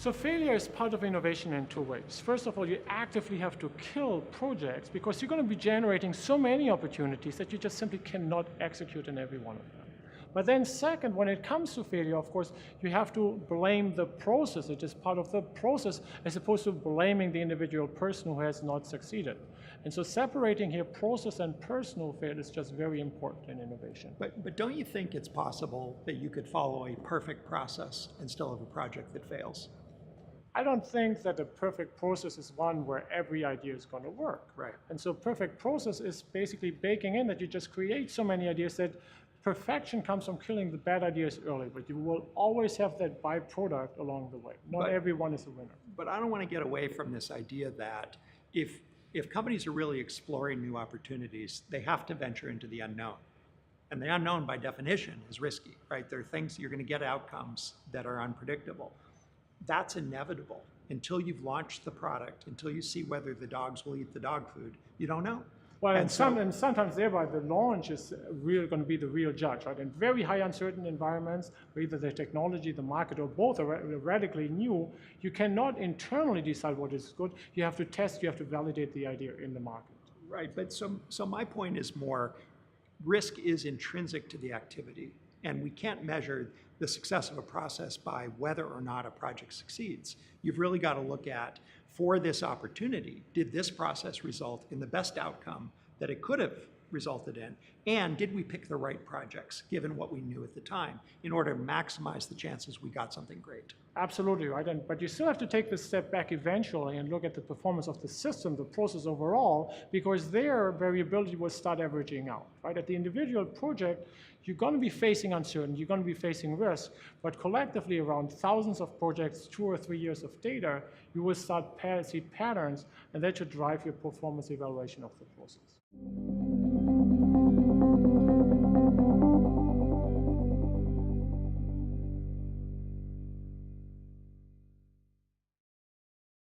So failure is part of innovation in two ways. First of all, you actively have to kill projects because you're going to be generating so many opportunities that you just simply cannot execute in every one of them. But then second, when it comes to failure, of course, you have to blame the process. It is part of the process as opposed to blaming the individual person who has not succeeded. And so separating here process and personal failure is just very important in innovation. But don't you think it's possible that you could follow a perfect process and still have a project that fails? I don't think that a perfect process is one where every idea is going to work. Right. And so perfect process is basically baking in that you just create so many ideas that perfection comes from killing the bad ideas early, but you will always have that byproduct along the way. Not everyone is a winner. But I don't want to get away from this idea that if companies are really exploring new opportunities, they have to venture into the unknown. And the unknown, by definition, is risky, right? There are things you're going to get outcomes that are unpredictable. That's inevitable. Until you've launched the product, until you see whether the dogs will eat the dog food, you don't know. Well, and sometimes thereby the launch is really going to be the real judge, right? In very high uncertain environments, where either the technology, the market, or both are radically new, you cannot internally decide what is good. You have to test, you have to validate the idea in the market. Right, but so my point is more, risk is intrinsic to the activity, and we can't measure the success of a process by whether or not a project succeeds. You've really got to look at, for this opportunity, did this process result in the best outcome that it could have resulted in? And did we pick the right projects, given what we knew at the time, in order to maximize the chances we got something great? Absolutely, right? But you still have to take this step back eventually and look at the performance of the system, the process overall, because their variability will start averaging out, right? At the individual project, you're going to be facing uncertainty, you're going to be facing risk, but collectively around thousands of projects, 2 or 3 years of data, you will start see patterns, and that should drive your performance evaluation of the process.